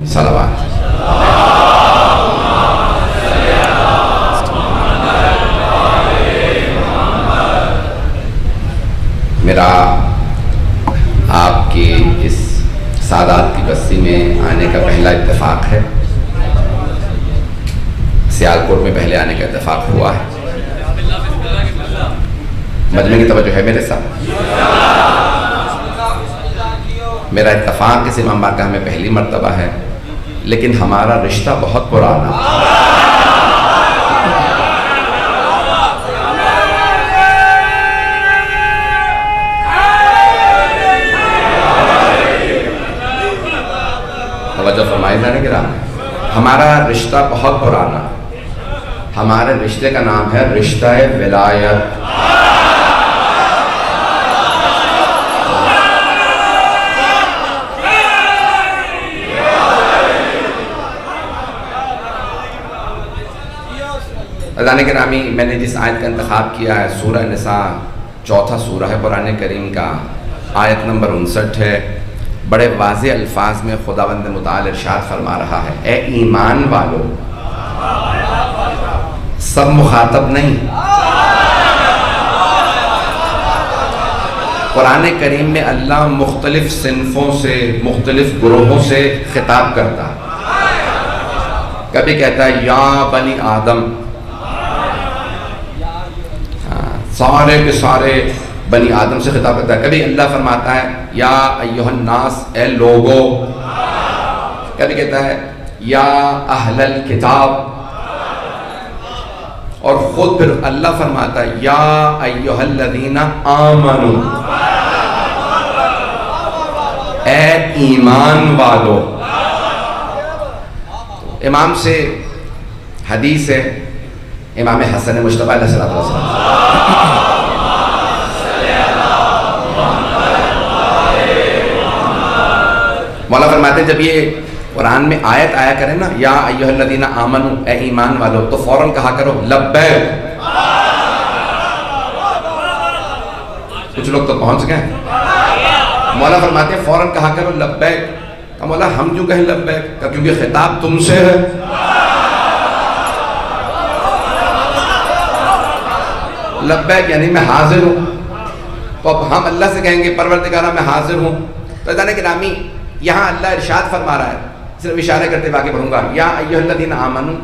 صلوات۔ میرا آپ کی اس سادات کی بستی میں آنے کا پہلا اتفاق ہے۔ سیالکوٹ میں پہلے آنے کا اتفاق ہوا ہے۔ مجمع کی توجہ ہے میرے ساتھ؟ میرا اتفاق اس امام بارگاہ میں پہلی مرتبہ ہے، لیکن ہمارا رشتہ بہت پرانا ہے۔ توجہ فرمائے جانے گرامی، ہمارا رشتہ بہت پرانا ہے۔ ہمارے رشتے کا نام ہے رشتہ ولایت۔ عزیزان گرامی، میں نے جس آیت کا انتخاب کیا ہے سورہ نساء، چوتھا سورہ ہے قرآن کریم کا، آیت نمبر 59 ہے۔ بڑے واضح الفاظ میں خداوند متعال ارشاد فرما رہا ہے، اے ایمان والو، سب مخاطب نہیں۔ قرآن کریم میں اللہ مختلف صنفوں سے، مختلف گروہوں سے خطاب کرتا ہے۔ کبھی کہتا ہے یا بنی آدم، سارے کے سارے بنی آدم سے خطاب کرتا ہے۔ کبھی اللہ فرماتا ہے یا ایھا الناس، اے لوگو۔ کبھی کہتا ہے یا اہل الکتاب، اور خود پھر اللہ فرماتا ہے یا ایھا الذین آمنوا، اے ایمان والو۔ امام سے حدیث ہے، امام حسن مجتبی علیہ السلام، مولا فرماتے ہیں جب یہ قرآن میں آیت آیا کرے نا، یا ایھا الذین آمنوا، اے ایمان والو، تو فوراً کہا کرو لبیک۔ کچھ لوگ تو پہنچ گئے، مولا فرماتے ہیں فوراً کہا کرو لبیک۔ کہ مولا ہم کیوں کہیں لبیک؟ کیونکہ خطاب تم سے ہے۔ لبیک یعنی میں حاضر ہوں، تو اب ہم اللہ سے کہیں گے پروردگارہ میں حاضر ہوں۔ تو عزیزان گرامی، یہاں اللہ ارشاد فرما رہا ہے، صرف اشارہ کرتے ہوئے آگے بڑھوں گا، یا ایھا الذین آمنوا،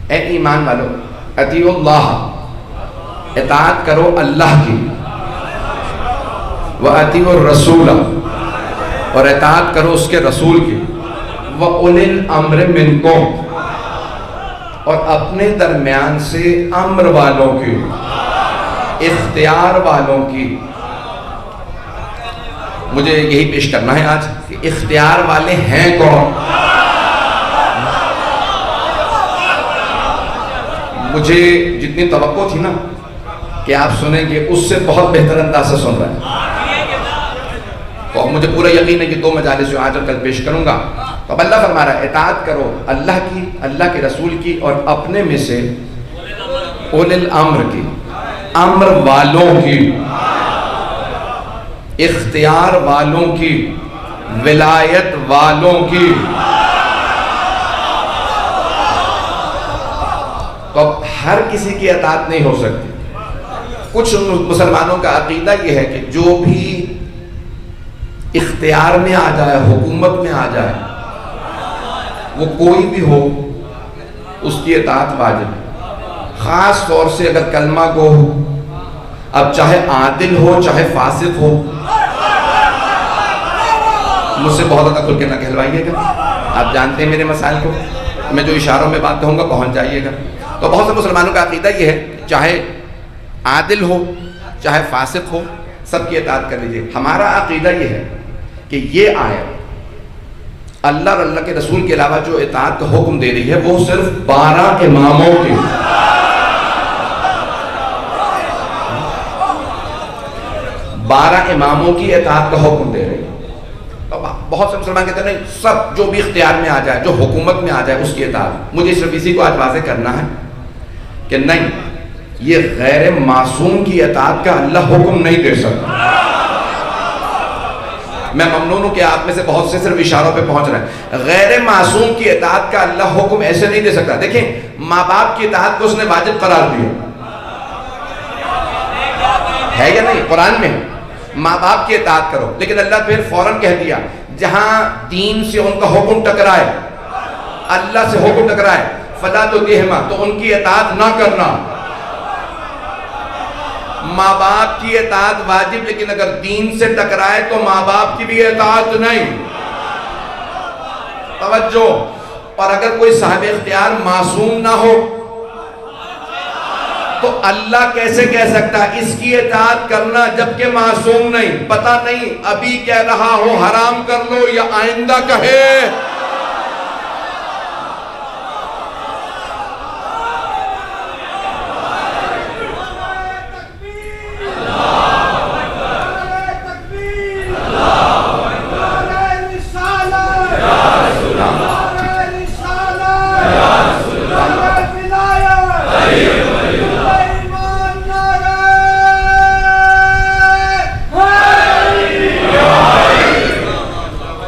اے ایمان والو، اطیعوا اللہ، اطاعت کرو اللہ کی، واطیعوا الرسول، اور اطاعت کرو اس کے رسول کی، واولی الامر منکم، اور اپنے درمیان سے امر والوں کی، اختیار والوں کی۔ مجھے یہی پیش کرنا ہے آج کہ اختیار والے ہیں کون؟ مجھے جتنی توقع تھی نا کہ آپ سنیں گے، اس سے بہت بہتر انداز سے سن رہے ہیں، تو مجھے پورا یقین ہے کہ 2 مجالس جو آج اور کل پیش کروں گا۔ تو اب اللہ فرما رہا ہے اطاعت کرو اللہ کی، اللہ کے رسول کی، اور اپنے میں سے اولی الامر کی، امر والوں کی، اختیار والوں کی، ولایت والوں کی۔ تو اب ہر کسی کی اطاعت نہیں ہو سکتی۔ کچھ مسلمانوں کا عقیدہ یہ ہے کہ جو بھی اختیار میں آ جائے، حکومت میں آ جائے، وہ کوئی بھی ہو، اس کی اطاعت واجب ہے۔ خاص طور سے اگر کلمہ گو ہو، اب چاہے عادل ہو چاہے فاسق ہو۔ مجھ سے بہت زیادہ کھل کے نہ کہلوائیے گا، آپ جانتے ہیں میرے مسائل کو، میں جو اشاروں میں بات کہوں گا پہنچ جائیے گا۔ تو بہت سے مسلمانوں کا عقیدہ یہ ہے چاہے عادل ہو چاہے فاسق ہو، سب کی اطاعت کر لیجیے۔ ہمارا عقیدہ یہ ہے کہ یہ آیت اللہ اور اللہ کے رسول کے علاوہ جو اطاعت کا حکم دے رہی ہے وہ صرف 12 اماموں کی، 12 اماموں کی اطاعت کا حکم دے رہی ہے۔ بہت سے مسلمان کہتے ہیں نہیں، سب جو بھی اختیار میں آ جائے، جو حکومت میں آ جائے، اس کی اطاعت۔ مجھے صرف اسی کو آج واضح کرنا ہے کہ نہیں، یہ غیر معصوم کی اطاعت کا اللہ حکم نہیں دے سکتا۔ میں ممنون ہوں کہ آپ میں سے بہت سے صرف اشاروں پہ پہنچ رہے ہیں. غیر معصوم کی اطاعت کا اللہ حکم ایسے نہیں دے سکتا. دیکھیں ماں باپ کی اطاعت کو اس نے واجب قرار دیا ہے یا نہیں؟ قرآن میں ماں باپ کی اطاعت کرو، لیکن اللہ پھر فوراً کہہ دیا جہاں دین سے ان کا حکم ٹکرائے، اللہ سے حکم ٹکرائے، فلا تطعهما، تو ان کی اطاعت نہ کرنا. ماں باپ کی اطاعت واجب، لیکن اگر دین سے ٹکرائے تو ماں باپ کی بھی اطاعت نہیں. توجہ. اور اگر کوئی صاحب اختیار معصوم نہ ہو تو اللہ کیسے کہہ سکتا ہے اس کی اطاعت کرنا جبکہ معصوم نہیں؟ پتہ نہیں ابھی کہہ رہا ہو حرام کر لو یا آئندہ کہے.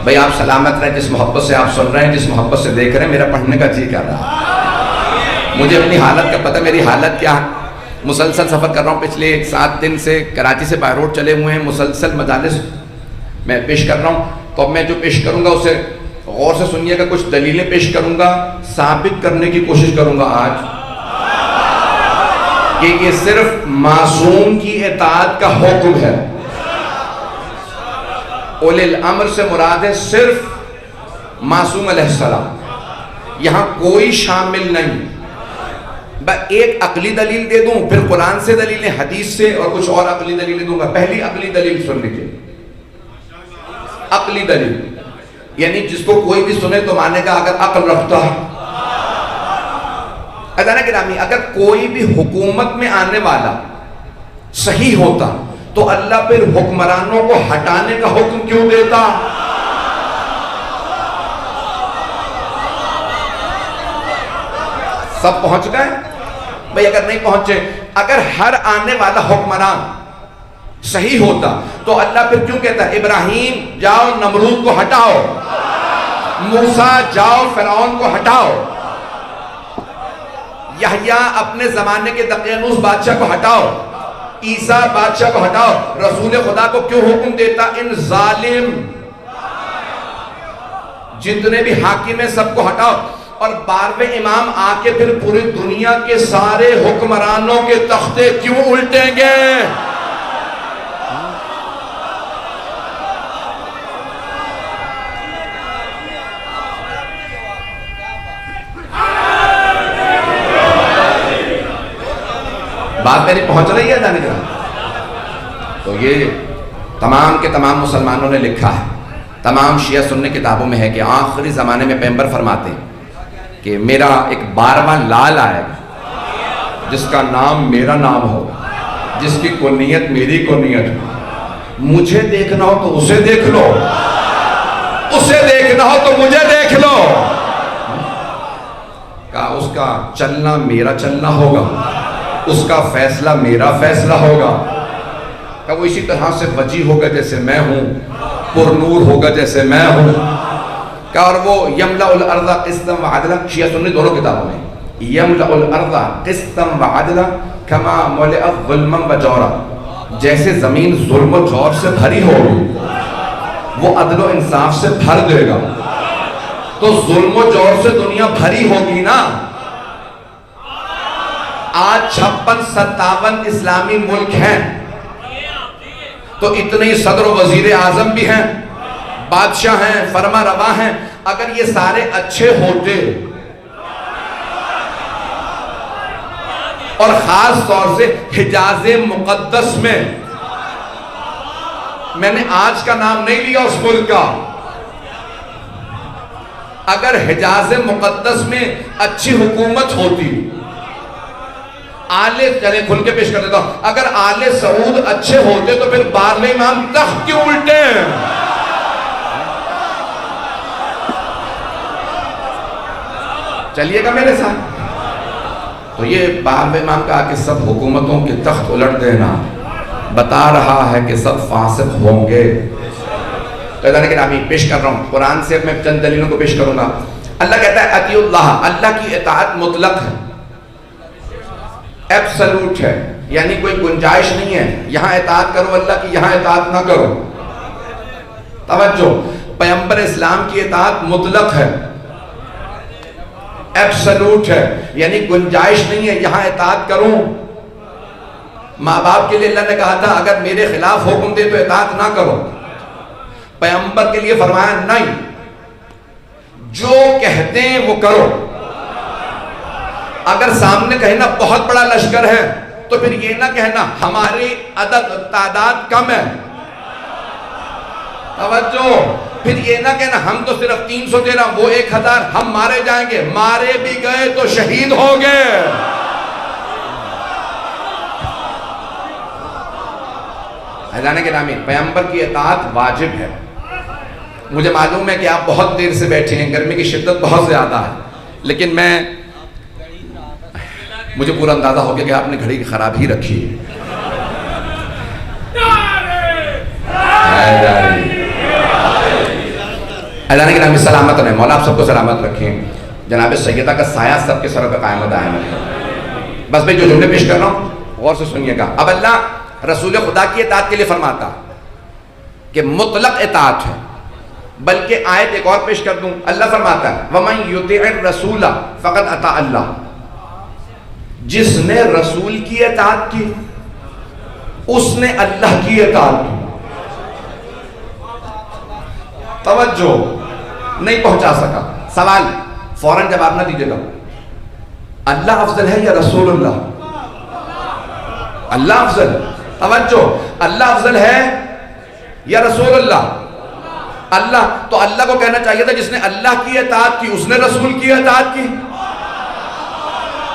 بھئی آپ سلامت رہیں، جس محبت سے آپ سن رہے ہیں، جس محبت سے دیکھ رہے ہیں، میرا پڑھنے کا جی کر رہا ہے. مجھے اپنی حالت کا پتہ، میری حالت کیا ہے. مسلسل سفر کر رہا ہوں، پچھلے 7 دن سے کراچی سے بائی روڈ چلے ہوئے ہیں، مسلسل مجالس میں پیش کر رہا ہوں. تو اب میں جو پیش کروں گا اسے غور سے سنیے گا. کچھ دلیلیں پیش کروں گا، ثابت کرنے کی کوشش کروں گا آج کہ یہ صرف معصوم کی اطاعت کا حکم ہے. اولی الامر سے مراد ہے صرف معصوم علیہ السلام، یہاں کوئی شامل نہیں. ایک عقلی دلیل دے دوں، پھر قرآن سے دلیلیں، حدیث سے، اور کچھ اور عقلی دلیلیں دوں گا. پہلی عقلی دلیل سن لیجیے. عقلی دلیل یعنی جس کو کوئی بھی سنے تو مانے گا اگر عقل رکھتا ہے. ادانا گرامی، اگر کوئی بھی حکومت میں آنے والا صحیح ہوتا تو اللہ پھر حکمرانوں کو ہٹانے کا حکم کیوں دیتا؟ سب پہنچ گئے؟ بھئی اگر نہیں پہنچے، اگر ہر آنے والا حکمران صحیح ہوتا تو اللہ پھر کیوں کہتا ہے ابراہیم جاؤ نمرود کو ہٹاؤ، موسیٰ جاؤ فرعون کو ہٹاؤ، یحییٰ اپنے زمانے کے دقیانوس بادشاہ کو ہٹاؤ، عیسیٰ بادشاہ کو ہٹاؤ؟ رسول خدا کو کیوں حکم دیتا ان ظالم جتنے بھی حاکم ہیں سب کو ہٹاؤ؟ اور 12ویں امام آ کے پھر پوری دنیا کے سارے حکمرانوں کے تختے کیوں الٹیں گے؟ بات میری پہنچ رہی ہے جانے کا؟ تو یہ تمام کے تمام مسلمانوں نے لکھا ہے، تمام شیعہ سنی کتابوں میں ہے کہ آخری زمانے میں پیغمبر فرماتے ہیں کہ میرا ایک 12واں لال آئے گا جس کا نام میرا نام ہوگا، جس کی کنیت میری کنیت ہو. مجھے دیکھنا ہو تو اسے دیکھ لو، اسے دیکھنا ہو تو مجھے دیکھ لو. کہا اس کا چلنا میرا چلنا ہوگا، اس کا فیصلہ میرا فیصلہ ہوگا. کہ وہ اسی طرح سے وجی ہوگا جیسے میں ہوں، پر نور ہوگا جیسے میں ہوں. کہ اور وہ یملأ الارض قسطا وعدلا، شیعہ سنی دونوں کتابوں میں یملأ الارض قسطا وعدلا کما ملئت ظلما وجورا، جیسے زمین ظلم و جور سے بھری ہوگی وہ عدل و انصاف سے بھر دے گا. تو ظلم و جور سے دنیا بھری ہوگی نا. آج 56-57 اسلامی ملک ہیں تو اتنے ہی صدر و وزیر اعظم بھی ہیں، بادشاہ ہیں، فرما روا ہیں. اگر یہ سارے اچھے ہوتے اور خاص طور سے حجاز مقدس میں نے آج کا نام نہیں لیا اس ملک کا، اگر حجاز مقدس میں اچھی حکومت ہوتی، چلیں کھل کے پیش کر دیتا ہوں، اگر آل سعود اچھے ہوتے تو پھر 12ویں امام تخت کیوں الٹے؟ چلیے گا میرے ساتھ. تو یہ 12ویں امام کہا کہ سب حکومتوں کے تخت الٹ دینا بتا رہا ہے کہ سب فاسق ہوں گے. تو ادھر کہ نامی پیش کر رہا ہوں قرآن سے، میں چند دلیلوں کو پیش کروں گا. اللہ کہتا ہے اطیعوا اللہ، اللہ کی اطاعت مطلق ہے، ایبسلوٹ ہے، یعنی کوئی گنجائش نہیں ہے یہاں اطاعت کرو اللہ کی، یہاں اطاعت نہ کرو. توجہ، پیغمبر اسلام کی اطاعت مطلق ہے، ایبسلوٹ ہے، یعنی گنجائش نہیں ہے یہاں اطاعت کروں. ماں باپ کے لیے اللہ نے کہا تھا اگر میرے خلاف حکم دے تو اطاعت نہ کرو. پیغمبر کے لیے فرمایا نہیں، جو کہتے ہیں وہ کرو. اگر سامنے کہنا بہت بڑا لشکر ہے تو پھر یہ نہ کہنا ہماری عدد تعداد کم ہے. توجہ، پھر یہ نہ کہنا ہم تو صرف 313 وہ 1000 ہم مارے جائیں گے. مارے بھی گئے تو شہید ہو گئے. حضران کے نامی، پیغمبر کی اطاعت واجب ہے. مجھے معلوم ہے کہ آپ بہت دیر سے بیٹھے ہیں، گرمی کی شدت بہت زیادہ ہے، لیکن مجھے پورا اندازہ ہو گیا کہ آپ نے گھڑی کی خراب ہی رکھی ہے. حضران کے نامی سلامت رہیں، مولا آپ سب کو سلامت رکھیں. جناب سیدہ کا سایہ سب کے سروں پہ قائم و دائم رکھیں. بس میں جو جملے پیش کر رہا ہوں غور سے سنیے گا. اب اللہ رسول خدا کی اطاعت کے لیے فرماتا کہ مطلق اطاعت ہے، بلکہ آیت ایک اور پیش کر دوں. اللہ فرماتا ہے وَمَن يُطِعِ الرَّسُولَ فَقَدْ أَطَاعَ اللَّهَ، جس نے رسول کی اطاعت کی اس نے اللہ کی اطاعت کی. توجہ، نہیں پہنچا سکا سوال فوراً جواب نہ دیجیے گا. اللہ افضل ہے یا رسول اللہ؟ اللہ افضل. توجہ، اللہ افضل ہے یا رسول اللہ؟ اللہ. تو اللہ کو کہنا چاہیے تھا جس نے اللہ کی اطاعت کی اس نے رسول کی اطاعت کی.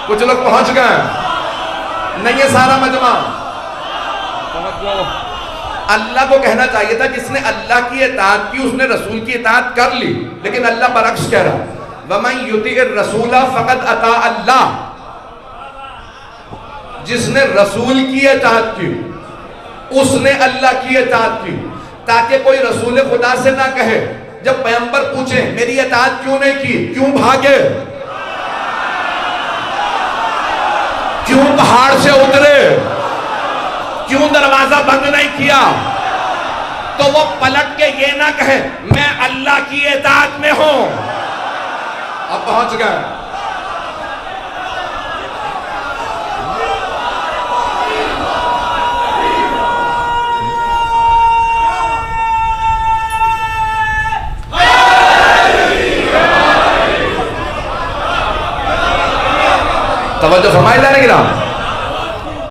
کچھ لوگ پہنچ گئے نہیں ہے سارا مجمع. اللہ کو کہنا چاہیے تھا جس نے اللہ کی اطاعت کی اس نے رسول کی اطاعت کر لی، لیکن اللہ برعکس کہہ رہا وَمَن يُطِعِ الرَّسُولَ فَقَدْ أَطَاعَ اللَّهَ، جس نے رسول کی اطاعت کی اس نے اللہ کی اطاعت کی. تاکہ کوئی رسول خدا سے نہ کہے جب پیغمبر پوچھے میری اطاعت کیوں نہیں کی، کیوں بھاگے، کیوں پہاڑ سے اترے، کیوں دروازہ بند نہیں کیا، تو وہ پلٹ کے یہ نہ کہے میں اللہ کی اطاعت میں ہوں. اب پہنچ گئے. توجہ فرمائے جانے کی رام.